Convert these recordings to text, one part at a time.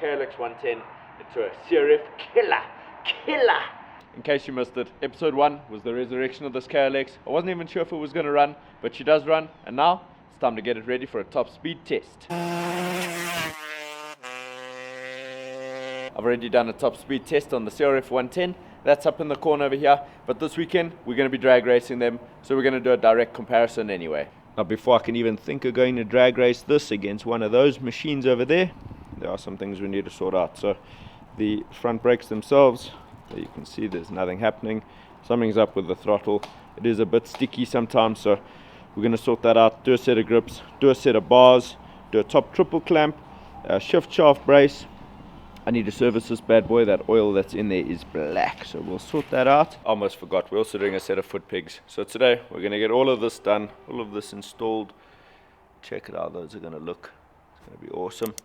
KLX 110 into a CRF Killer. In case you missed it, episode 1 was the resurrection of this KLX. I wasn't even sure if it was going to run, but she does run, and now it's time to get it ready for a top speed test. I've already done a top speed test on the CRF 110. That's up in the corner over here, but this weekend we're going to be drag racing them, so we're going to do a direct comparison anyway. Now before I can even think of going to drag race this against one of those machines over there are some things we need to sort out. So the front brakes themselves, there you can see there's nothing happening. Something's up with the throttle. It is a bit sticky sometimes, so we're going to sort that out. Do a set of grips, do a set of bars, do a top triple clamp, a shift shaft brace. I need to service this bad boy. That oil that's in there is black, so we'll sort that out. Almost forgot, we're also doing a set of foot pegs. So today we're going to get all of this done, all of this installed. Check it out, those are going to look, it's going to be awesome.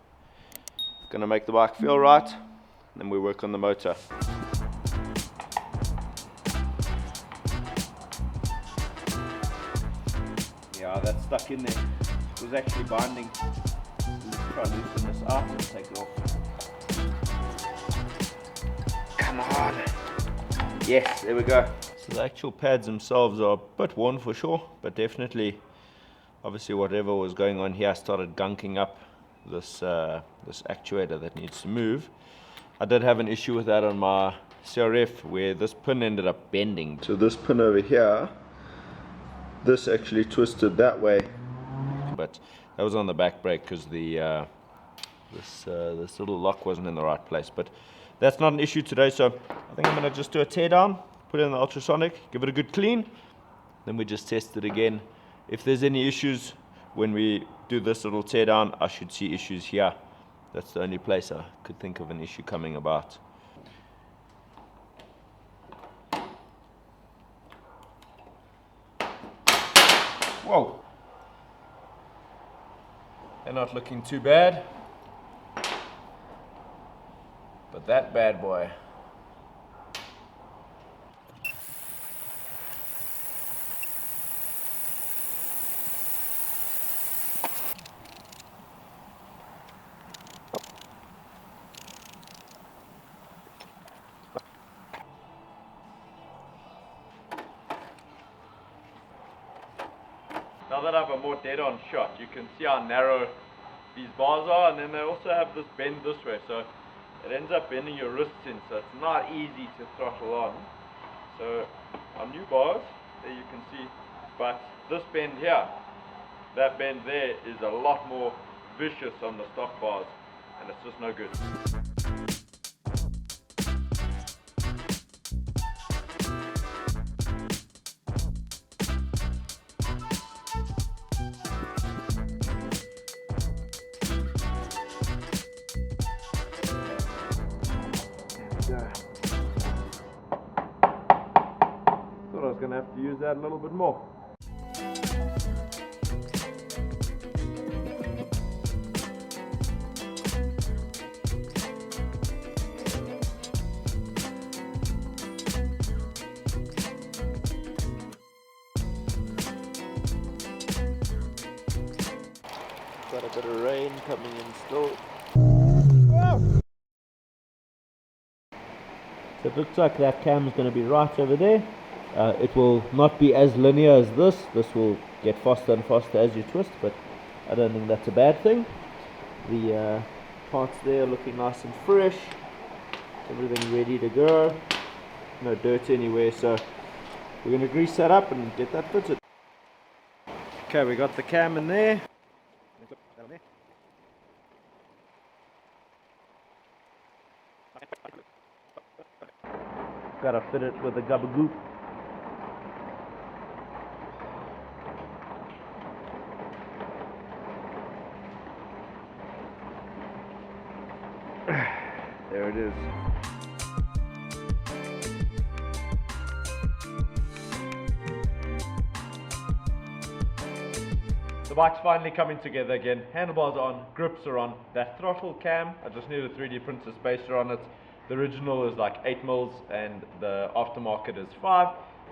Going to make the bike feel right, and then we work on the motor. Yeah, that's stuck in there. It was actually binding. Let's try to loosen this out and take it off. Come on. Yes, there we go. So the actual pads themselves are a bit worn for sure, but definitely, obviously whatever was going on here started gunking up this actuator that needs to move. I did have an issue with that on my CRF where this pin ended up bending. So this pin over here, this actually twisted that way, but that was on the back brake because the this little lock wasn't in the right place. But that's not an issue today, so I think I'm going to just do a tear down, put it in the ultrasonic, give it a good clean, then we just test it again. If there's any issues when we do this little tear down, I should see issues here. That's the only place I could think of an issue coming about. Whoa! They're not looking too bad. But that bad boy. Now that I have a more dead-on shot, you can see how narrow these bars are, and then they also have this bend this way, so it ends up bending your wrists in, so it's not easy to throttle on. So our new bars, there you can see, but this bend here, that bend there is a lot more vicious on the stock bars, and it's just no good. Thought I was going to have to use that a little bit more. Got a bit of rain coming in still. Oh. So it looks like that cam is going to be right over there. It will not be as linear as this. This will get faster and faster as you twist, but I don't think that's a bad thing. The parts there are looking nice and fresh. Everything ready to go. No dirt anywhere, so we're going to grease that up and get that fitted. Okay, we got the cam in there. Gotta fit it with a gabagoop. There it is. The bike's finally coming together again. Handlebars are on, grips are on. That throttle cam, I just need a 3D printer spacer on it. The original is like 8 mils and the aftermarket is 5.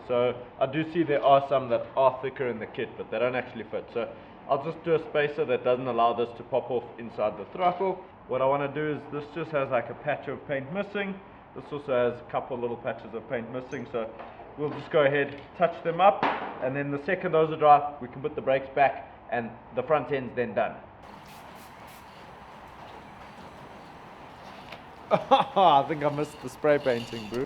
So I do see there are some that are thicker in the kit, but they don't actually fit. So I'll just do a spacer that doesn't allow this to pop off inside the throttle. What I want to do is, this just has like a patch of paint missing. This also has a couple little patches of paint missing, so we'll just go ahead, touch them up, and then the second those are dry, we can put the brakes back and the front end's then done. I think I missed the spray painting, bro.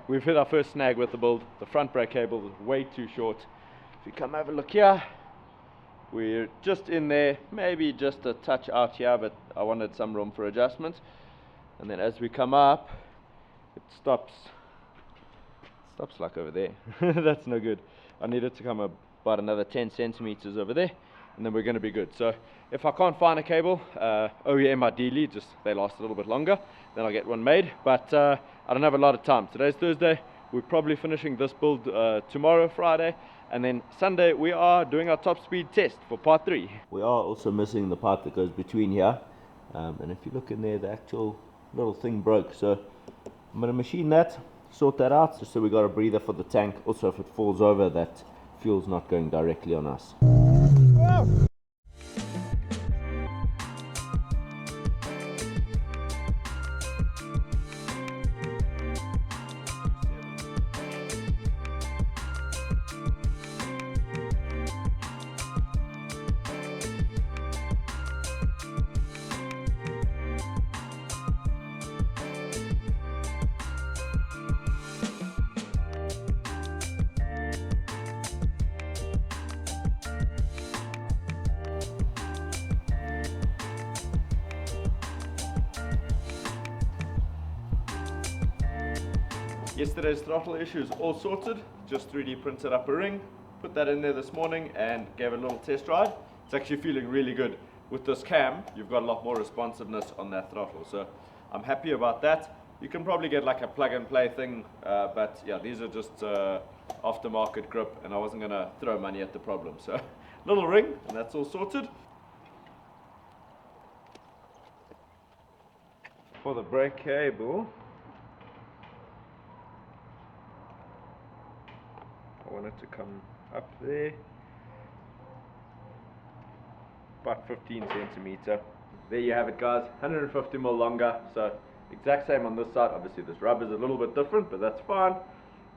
We've hit our first snag with the build. The front brake cable is way too short. If you come have a look here, we're just in there, maybe just a touch out here, but I wanted some room for adjustment. And then as we come up, it stops like over there. That's no good. I need it to come about another 10 centimeters over there, and then we're going to be good. So if I can't find a cable, OEM ideally, just they last a little bit longer, then I'll get one made. But I don't have a lot of time. Today's Thursday. We're probably finishing this build tomorrow, Friday, and then Sunday we are doing our top speed test for part 3. We are also missing the part that goes between here, and if you look in there, the actual little thing broke. So I'm going to machine that, sort that out, just so we got a breather for the tank. Also, if it falls over, that fuel's not going directly on us. Yesterday's throttle issue is all sorted. Just 3D printed up a ring, put that in there this morning and gave it a little test ride. It's actually feeling really good. With this cam, you've got a lot more responsiveness on that throttle, so I'm happy about that. You can probably get like a plug and play thing, but yeah, these are just aftermarket grip, and I wasn't gonna throw money at the problem. So little ring, and that's all sorted. For the brake cable, I want it to come up there, about 15 centimeter. There you have it, guys, 150 mil longer, so exact same on this side. Obviously this rubber is a little bit different, but that's fine.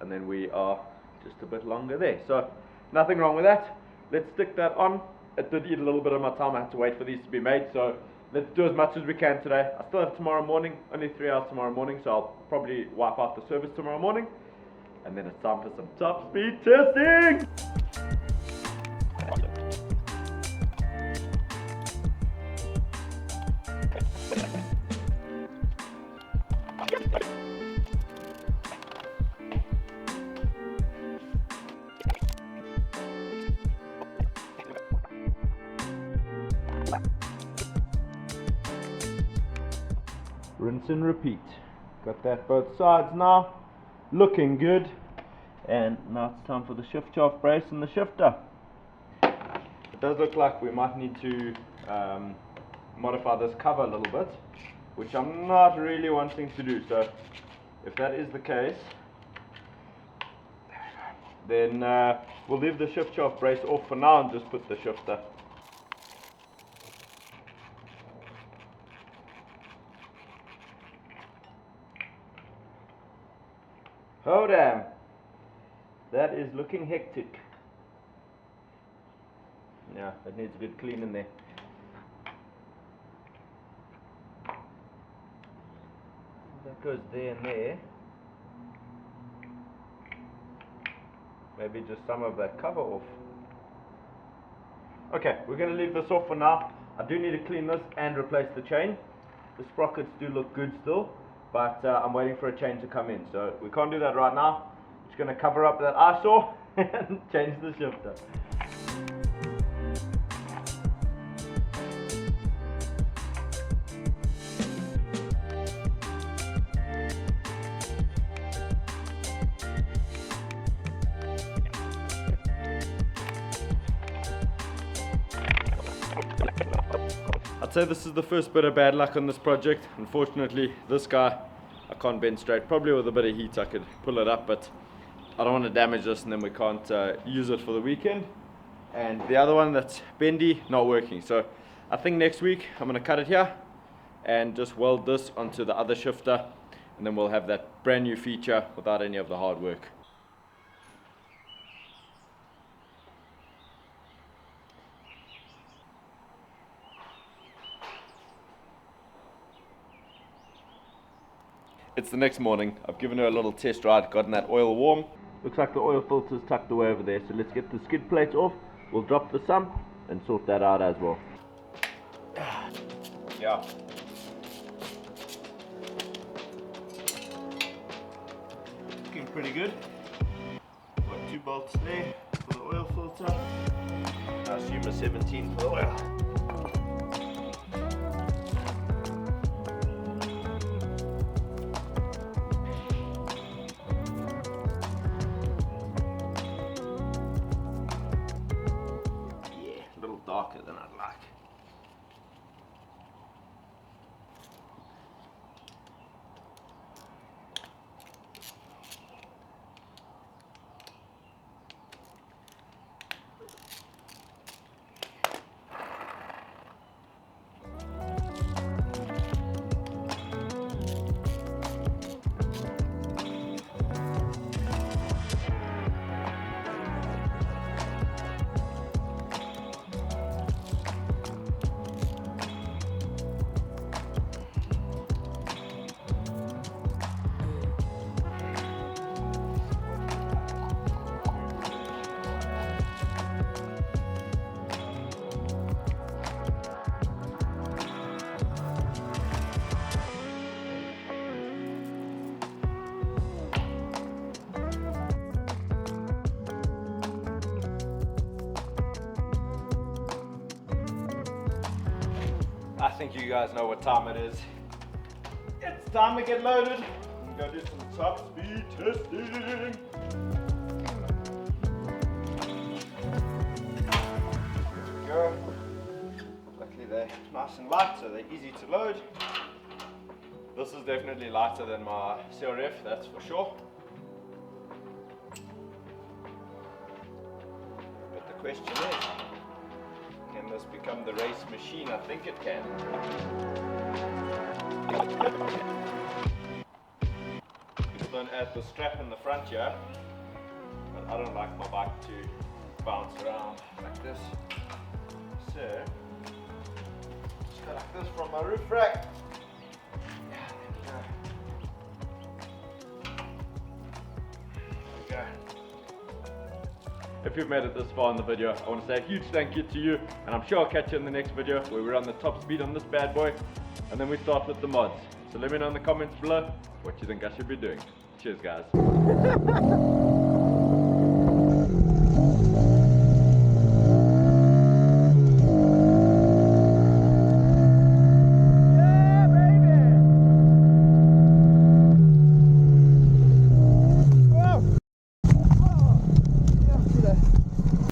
And then we are just a bit longer there, so nothing wrong with that. Let's stick that on. It did eat a little bit of my time. I had to wait for these to be made, so let's do as much as we can today. I still have tomorrow morning, only 3 hours tomorrow morning, so I'll probably wipe out the service tomorrow morning. And then it's time for some top speed testing! Rinse and repeat. Got that both sides now. Looking good. And now it's time for the shift shaft brace and the shifter. It does look like we might need to modify this cover a little bit, which I'm not really wanting to do. So if that is the case, then we'll leave the shift shaft brace off for now and just put the shifter. Oh damn, that is looking hectic. Yeah, it needs a good clean in there. That goes there and there. Maybe just some of that cover off. Okay, we're going to leave this off for now. I do need to clean this and replace the chain. The sprockets do look good still, but I'm waiting for a chain to come in, so we can't do that right now. Just going to cover up that eyesore and change the shifter. I'd say this is the first bit of bad luck on this project. Unfortunately, this guy I can't bend straight. Probably with a bit of heat I could pull it up, but I don't want to damage this and then we can't use it for the weekend. And the other one that's bendy, not working. So I think next week I'm going to cut it here and just weld this onto the other shifter, and then we'll have that brand new feature without any of the hard work. It's the next morning. I've given her a little test ride, gotten that oil warm. Looks like the oil filter's tucked away over there, so let's get the skid plate off. We'll drop the sump and sort that out as well. Yeah. Looking pretty good. Got 2 bolts there for the oil filter. I assume a 17 for the oil. Darker than I'd like. I think you guys know what time it is. It's time to get loaded and go do some top speed testing. There we go. Luckily they're nice and light, so they're easy to load. This is definitely lighter than my CRF, that's for sure. But the question is, can this become the race machine? I think it can. Just don't add the strap in the front here, but I don't like my bike to bounce around like this. So, just go like this from my roof rack. There we go. If you've made it this far in the video, I want to say a huge thank you to you, and I'm sure I'll catch you in the next video where we're on the top speed on this bad boy, and then we start with the mods. So let me know in the comments below what you think I should be doing. Cheers guys.